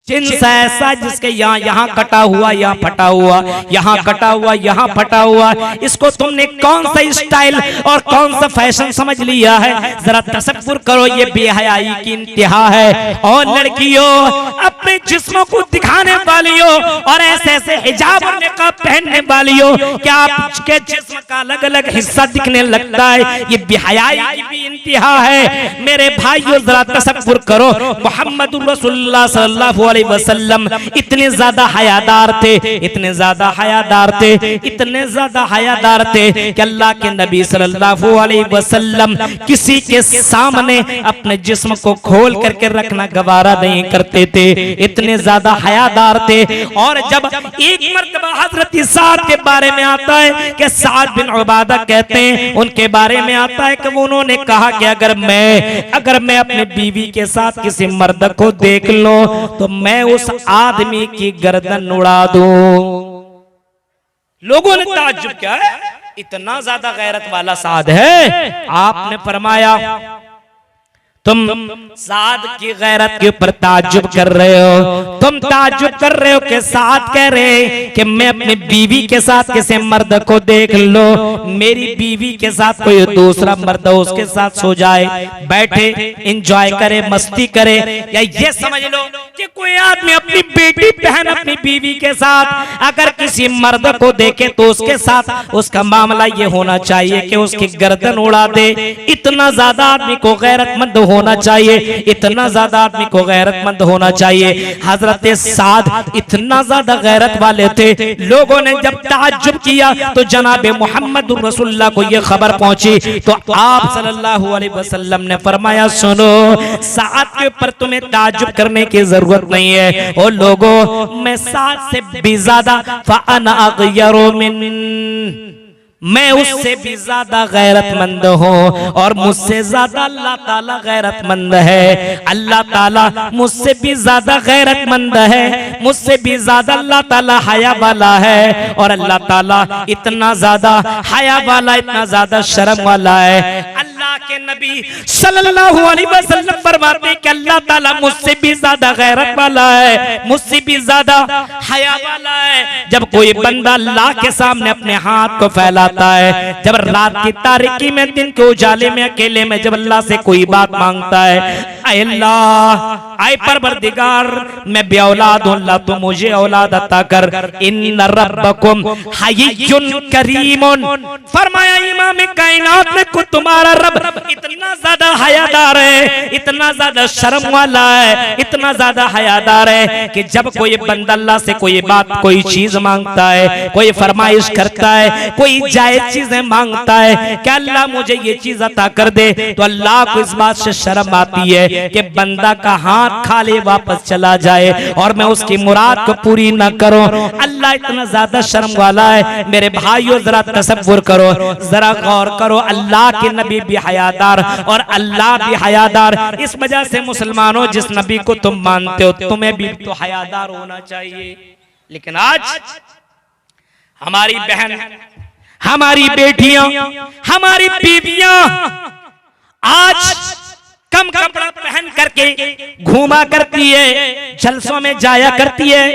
Jeans ऐसा जिसके यहाँ कटा हुआ, यहाँ फटा हुआ, यहाँ कटा हुआ, यहाँ फटा हुआ, इसको तुमने कौन सा स्टाइल और कौन सा फैशन समझ लिया है? जरा तसव्वुर करो, ये बेहयाई की इंतहा है। और लड़कियों, अपने जिस्मों को दिखाने वालियों और ऐसे ऐसे हिजाब और निकाब पहनने वालियों, क्या आपके जिस्म का अलग अलग हिस्सा दिखने लगता है? ये बेहयाई की भी इंतहा है। मेरे भाइयों, जरा तसव्वुर करो, मोहम्मदुर रसूलुल्लाह सल्लल्लाहु अलैहि वसल्लम इतने ज्यादा हयादार थे, इतने ज्यादा हयादार थे, इतने ज्यादा हयादार थे कि अल्लाह के नबी सल्लल्लाहु अलैहि वसल्लम किसी के सामने अपने जिस्म को खोल करके रखना गवारा नहीं करते थे, इतने ज्यादा हयादार थे। और जब एक मर्तबा हजरत साद के बारे में आता है कि साद बिन उबादा कहते हैं, उनके बारे में आता है कि उन्होंने कहा कि अगर मैं अपने बीवी के साथ किसी मर्द को देख लूं तो मैं उस आदमी की गर्दन उड़ा दूं। लोगों ने ताज्जुब किया, इतना ज्यादा गैरत वाला साद है। आपने फरमाया, तुम साद की गैरत के ऊपर ताज्जुब कर रहे हो, तुम ताज्जुब कर रहे हो कि साद कह रहे कि मैं अपनी बीवी के साथ किसी मर्द को देख लो, मेरी बीवी के साथ कोई दूसरा मर्द उसके साथ सो जाए, बैठे एंजॉय करे, मस्ती करे। या ये समझ लो कि कोई आदमी अपनी बेटी बहन अपनी बीवी के साथ अगर किसी मर्द को देखे तो उसके साथ उसका मामला ये होना चाहिए कि उसकी गर्दन उड़ा दे। इतना ज्यादा आदमी को गैरतमंद होना चाहिए, इतना ज्यादा आदमी को गैरतमंद होना चाहिए। हजरत साद इतना ज्यादा गैरत वाले थे, लोगों ने जब ताज्जुब किया तो जनाबे मोहम्मद रसूलुल्लाह को यह खबर पहुंची तो आप सल्लल्लाहु अलैहि वसल्लम ने फरमाया, सुनो, साद के ऊपर तुम्हें ताज्जुब करने की जरूरत नहीं है। और लोगों, मैं साद से भी ज्यादा फ़अना अग़यरु मिन, मैं उससे भी ज्यादा गैरतमंद हूँ और मुझसे ज्यादा अल्लाह ताला गैरतमंद है। अल्लाह ताला मुझसे भी ज्यादा गैरतमंद है, मुझसे भी ज्यादा अल्लाह ताला हया वाला है। और अल्लाह ताला इतना ज्यादा हया वाला, इतना ज्यादा शर्म वाला है। अल्लाह के नबी सल्लल्लाहु अलैहि वसल्लम फरमाते कि अल्लाह ताला मुझसे भी ज्यादा गैरत वाला है, मुझसे भी ज्यादा हया वाला है। जब कोई बंदा अल्लाह के सामने अपने हाथ को फैलाता है, जब रात की तारीकी में, दिन के उजाले में, अकेले में जब अल्लाह से कोई बात मांगता है, ऐ अल्लाह, ऐ परवरदिगार, मैं बेऔलाद हूं, अल्लाह तू मुझे औलाद अता कर। इन्न रब्बकुम हय्युन करीमुन, फरमाया इमाम कायनात ने को तुम्हारा रब इतना ज्यादा हयादार है, इतना ज्यादा शर्म वाला है, इतना ज्यादा हयादार है कि जब कोई बंदा अल्लाह से कोई बात, कोई चीज मांगता है, कोई फरमाइश करता है, कोई जायज चीजें मांगता है कि अल्लाह मुझे ये चीज अता कर दे, तो अल्लाह को इस बात से शर्म आती है कि बंदा का हाथ खाली वापस चला जाए और मैं उसकी मुराद को पूरी न करूं। अल्लाह इतना ज्यादा शर्म वाला है। मेरे भाइयों, जरा तसव्वुर करो, जरा गौर करो, अल्लाह के नबी भी हयादार और अल्लाह भी हयादार। इस वजह से मुसलमानों, जिस नबी को तुम मानते हो तुम्हें भी तो हयादार होना चाहिए। लेकिन आज हमारी बहन, हमारी बेटियां, हमारी बीवियां आज कम कपड़ा पहन करके घूमा करती है, जलसों में जाया करती है,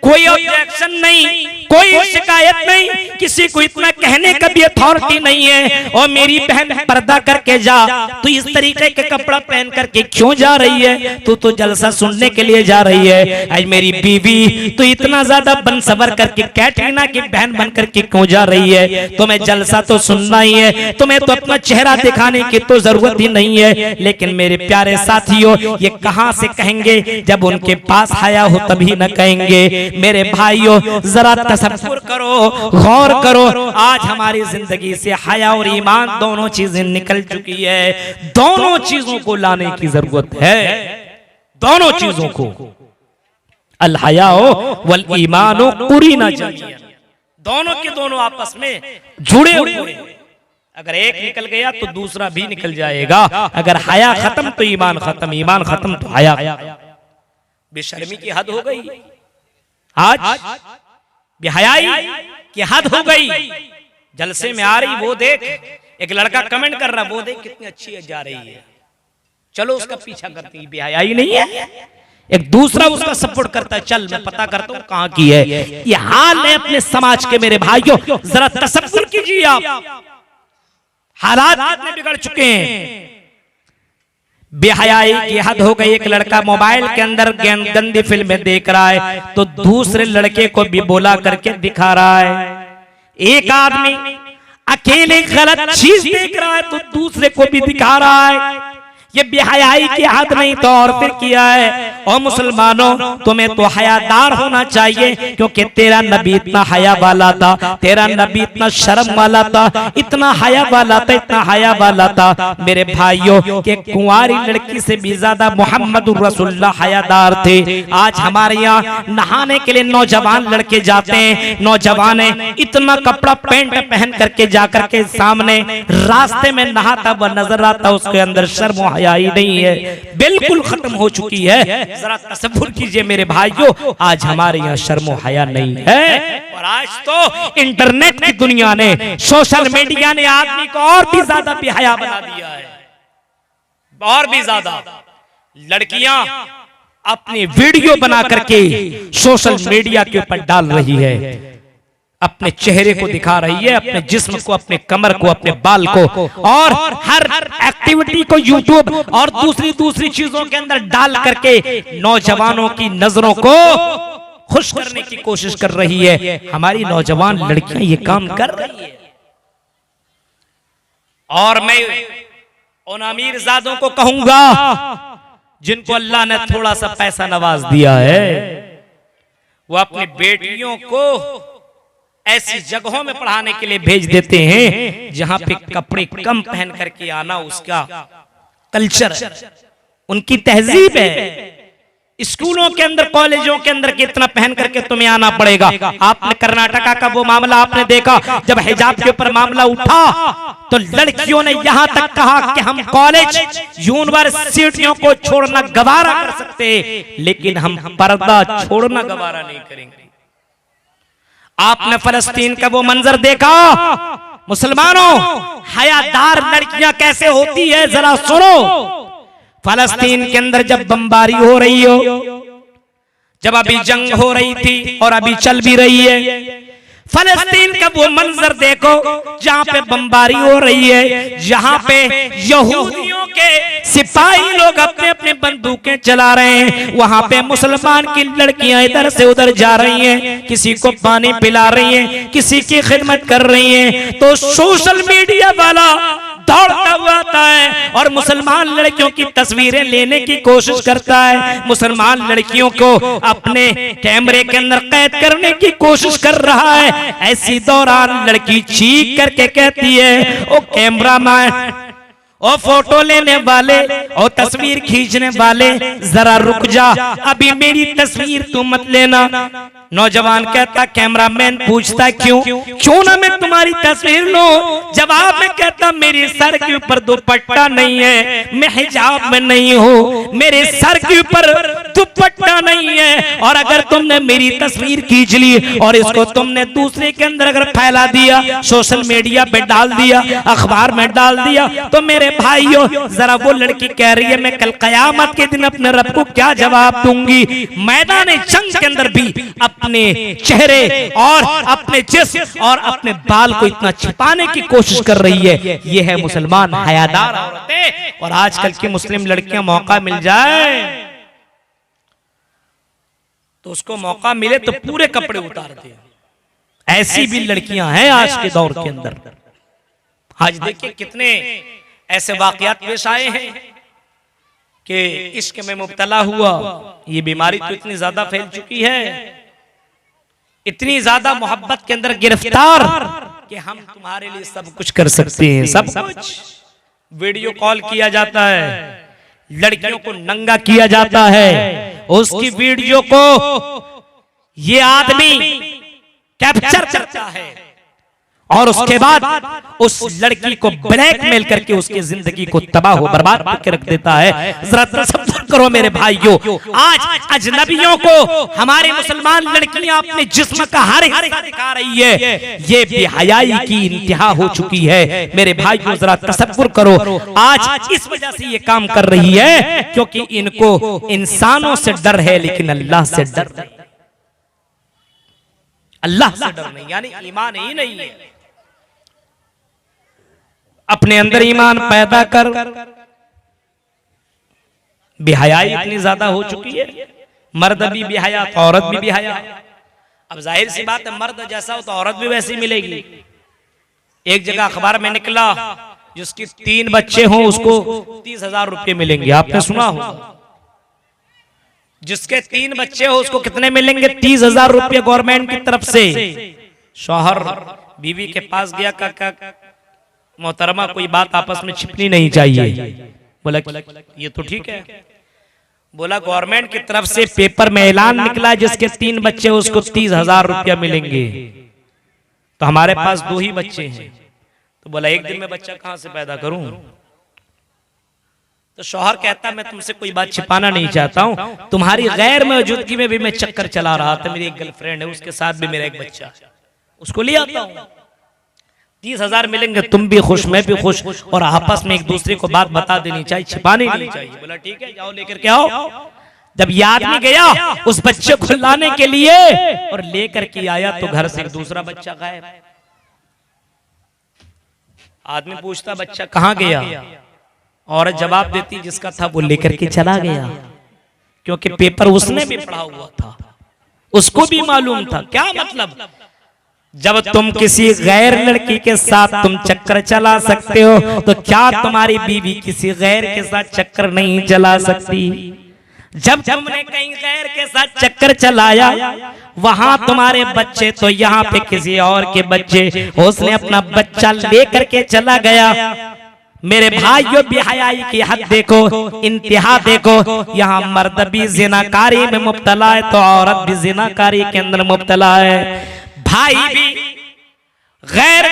कोई ऑब्जेक्शन नहीं, कोई शिकायत नहीं, किसी को इतना कहने का भी अथॉरिटी नहीं है। और मेरी बहन पर्दा करके जा, तू इस तरीके के कपड़ा पहन करके क्यों जा रही है? तू तो जलसा सुनने के लिए जा रही है। आज मेरी बीवी, तू इतना ज्यादा बन सवर करके कैटरीना की बहन बन करके क्यों जा रही है? तुम्हें जलसा तो सुनना ही है, तुम्हें तो अपना चेहरा दिखाने की तो जरूरत ही नहीं है। लेकिन मेरे प्यारे साथियों, ये कहां से कहेंगे? जब उनके पास हया हो तभी न कहेंगे। मेरे भाइयों, जरा तसव्वुर करो, गौर करो, आज हमारी जिंदगी से हया और ईमान दोनों चीजें निकल चुकी है। दोनों चीजों को लाने की जरूरत है, दोनों चीजों को। अल हयाओ वल ईमानो कुरीना चाहिए, दोनों के दोनों आपस में जुड़े हुए। अगर एक निकल गया तो दूसरा भी निकल जाएगा। अगर हया खत्म तो ईमान खत्म, ईमान खत्म तो हया। बेशर्मी की हद हो गई, आज बेहयाई की हद हो गई। जलसे में आ रही, वो देख, एक लड़का कमेंट कर रहा, वो देख कितनी अच्छी है जा रही है, चलो उसका पीछा करती। बेहयाई नहीं है? एक दूसरा उसका सपोर्ट करता है, चल मैं पता करता हूं कहां की है। ये हाल है अपने समाज के मेरे भाइयों, जरा तसव्वुर कीजिए आप, हालात कितने बिगड़ चुके हैं। बेहयाई की हद हो गई। एक लड़का मोबाइल के अंदर गंदी फिल्में देख रहा है तो दूसरे लड़के को भी बोला करके दिखा रहा है। एक आदमी अकेले गलत चीज देख रहा है तो दूसरे को भी दिखा रहा है। ये बेहयाई की हद नहीं तो और फिर किया है। और मुसलमानों, तुम्हें तो हयादार होना चाहिए, क्योंकि तेरा नबी इतना हया वाला था, तेरा नबी इतना शर्म वाला था, इतना हया वाला था, इतना हया वाला था मेरे भाइयों के कुंवारी लड़की से भी ज्यादा मोहम्मद रसूलुल्लाह हयादार थे। आज हमारे यहाँ नहाने के लिए नौजवान लड़के जाते हैं, नौजवान इतना कपड़ा पैंट पहन करके जाकर के सामने रास्ते में नहाता हुआ नजर आता, उसके अंदर शर्म हयाई नहीं है, बिल्कुल खत्म हो चुकी है। जरा तसव्वुर कीजिए मेरे भाइयों, आज हमारे यहाँ शर्म हया नहीं है। और आज तो इंटरनेट की दुनिया ने, सोशल मीडिया ने आदमी को और भी ज्यादा बेहया बना दिया है, और भी ज्यादा। लड़कियां अपनी वीडियो बना करके सोशल मीडिया के ऊपर डाल रही है, अपने चेहरे को दिखा रही है, अपने जिस्म को, अपने कमर को, अपने बाल को, और हर एक्टिविटी को यूट्यूब और दूसरी चीजों के अंदर डाल करके नौजवानों की नजरों को खुश करने की कोशिश कर रही है। हमारी नौजवान लड़कियां ये काम कर रही है। और मैं उन अमीरजादों को कहूंगा जिनको अल्लाह ने थोड़ा सा पैसा नवाज दिया है, वो अपनी बेटियों को ऐसी जगहों में पढ़ाने के लिए भेज देते हैं जहां पे कपड़े कम पहन करके आना उसका कल्चर है, उनकी तहजीब है। स्कूलों के अंदर, कॉलेजों के अंदर कितना पहन करके तुम्हें आना पड़ेगा। आपने कर्नाटका का वो मामला आपने देखा, जब हिजाब के ऊपर मामला उठा तो लड़कियों ने यहां तक कहा कि हम कॉलेज यूनिवर्सिटियों को छोड़ना गवारा कर सकते हैं, लेकिन हम पर्दा छोड़ना गवारा नहीं करेंगे। आपने फलस्तीन का वो मंजर देखा। मुसलमानों, हयादार लड़कियां कैसे होती है जरा सुनो। फलस्तीन के अंदर जब बमबारी हो रही हो, जब अभी जंग हो रही थी और अभी चल भी रही है, फलस्तीन का वो मंजर देखो जहां पे बमबारी हो रही है, जहां पे यहूदियों के सिपाही लोग अपने अपने बंदूकें चला रहे हैं, वहां पे मुसलमान की लड़कियां इधर से उधर जा रही हैं, किसी को पानी पिला रही हैं, किसी की खिदमत कर रही हैं, तो सोशल मीडिया वाला दौड़ता हुआ आता है और मुसलमान लड़कियों की तस्वीरें लेने की कोशिश करता है, मुसलमान लड़कियों को अपने कैमरे के अंदर कैद करने की कोशिश कर रहा है। ऐसी दौरान लड़की चीख करके कहती है, ओ कैमरामैन, ओ फोटो लेने वाले, ओ तस्वीर खींचने वाले, जरा रुक जा, अभी मेरी तस्वीर तू मत लेना। नौजवान कहता, कैमरामैन पूछता क्यों ना मैं तुम्हारी तस्वीर लूं। जवाब में कहता, मेरे सर के ऊपर दुपट्टा नहीं है, मैं हिजाब में नहीं हूँ, मेरे सर के ऊपर दुपट्टा नहीं है, और अगर तुमने मेरी तस्वीर खींच ली और इसको तुमने दूसरे के अंदर अगर फैला दिया, सोशल मीडिया पे डाल दिया, अखबार में डाल दिया, तो मेरे भाइयों जरा वो लड़की कह रही है मैं कल कयामत के दिन अपने रब को क्या जवाब दूंगी। मैदान जंग के अंदर भी अपने चेहरे और अपने जिस्म और अपने बाल को इतना छिपाने की कोशिश कर रही है। ये है मुसलमान हयादार औरतें। और आजकल की मुस्लिम लड़कियां मौका मिल जाए तो उसको मौका मिले तो पूरे कपड़े उतार दे। ऐसी भी लड़कियां हैं आज के दौर के अंदर। आज देखिए कितने ऐसे वाकयात पेश आए हैं कि इश्क में मुब्तला हुआ, ये बीमारी तो इतनी ज्यादा फैल चुकी है, इतनी ज्यादा मोहब्बत के अंदर गिरफ्तार कि हम तुम्हारे लिए सब कुछ कर सकते हैं, सब कुछ। वीडियो कॉल किया जाता है, लड़कियों को नंगा किया जाता है, उसकी वीडियो को ये आदमी कैप्चर करता है और उसके बाद उस लड़की को ब्लैकमेल करके उसकी जिंदगी को तबाह हो बर्बाद करके रख देता है। जरा तसव्वुर करो मेरे भाइयों, आज अजनबियों को हमारी मुसलमान लड़कियां अपने जिस्म का हर हिस्सा दिखा रही है। ये बेहयाई की इंतहा हो चुकी है मेरे भाइयों, जरा तसव्वुर करो। आज इस वजह से ये काम कर रही है क्योंकि इनको इंसानों से डर है लेकिन अल्लाह से डर नहीं, अल्लाह से डर नहीं, यानी ईमान ही नहीं है। अपने अंदर ईमान पैदा कर, बेहयाई इतनी ज्यादा हो चुकी है, मर्द भी बेहया तो औरत भी बेहया। अब जाहिर सी बात है, मर्द जैसा हो तो औरत भी वैसी मिलेगी। एक जगह अखबार में निकला, जिसकी 3 बच्चे हों उसको 30,000 रुपये मिलेंगे। आपने सुना होगा, जिसके 3 बच्चे हो उसको कितने मिलेंगे? 30,000 रुपये गवर्नमेंट की तरफ से। शौहर बीवी के पास गया, का मोहतरमा कोई बात आपस में छिपनी नहीं चाहिए। बोला ये तो ठीक है। बोला गवर्नमेंट की तरफ से पेपर में ऐलान निकला जिसके 3 बच्चे उसको 30,000 रुपया मिलेंगे, तो हमारे पास 2 ही बच्चे हैं। तो बोला एक दिन में बच्चा कहां से पैदा करूं? तो शौहर कहता मैं तुमसे कोई बात छिपाना नहीं चाहता हूं, तुम्हारी गैर मौजूदगी में भी मैं चक्कर चला रहा था, मेरी एक गर्लफ्रेंड है, उसके साथ भी मेरा एक बच्चा है, उसको ले आता हूं, 30,000 मिलेंगे, तुम भी खुश मैं भी खुश, और आपस में एक दूसरे को बात बता देनी चाहिए, छिपानी नहीं चाहिए। बोला ठीक है, जाओ लेकर के आओ। जब ये आदमी गया उस बच्चे को लाने के लिए और लेकर के आया तो घर से एक दूसरा बच्चा गायब। आदमी पूछता बच्चा कहां गया? औरत जवाब देती जिसका था वो लेकर के चला गया, क्योंकि पेपर उसने भी पढ़ा हुआ था, उसको भी मालूम था। क्या मतलब? जब तुम किसी गैर लड़की के साथ तुम चक्कर चला सकते हो तो क्या तुम्हारी बीवी किसी गैर के साथ चक्कर नहीं चला सकती? जब तुमने कहीं गैर के साथ चक्कर चलाया, वहां तुम्हारे बच्चे तो यहाँ पे किसी और के बच्चे, उसने अपना बच्चा लेकर के चला गया। मेरे भाइयों बेहयाई की हद देखो, इंतहा देखो। यहाँ मर्द भी जिनाकारी में मुब्तला है तो औरत भी जिनाकारी के अंदर मुब्तला है। भाई भी गैर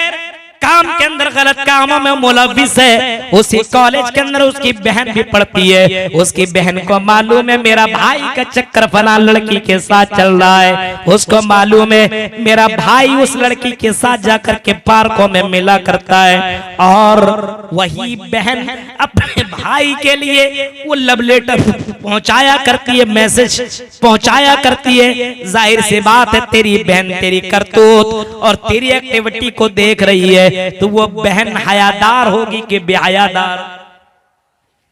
काम के अंदर गलत कामों में मुलविस है। उसी कॉलेज के अंदर उसकी बहन भी पढ़ती है, उसकी बहन को मालूम है मेरा भाई का चक्कर फलां लड़की के साथ चल रहा है, उसको मालूम है मेरा भाई उस लड़की के साथ जाकर के पार्कों में मिला करता है, और वही बहन अपने भाई के लिए वो लव लेटर पहुंचाया करती है, मैसेज पहुंचाया करती है। जाहिर सी बात है तेरी बहन तेरी करतूत और तेरी एक्टिविटी को देख रही है, तो वो बहन हयादार होगी कि बेहयादार,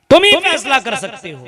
तुम ही फैसला कर सकते हो।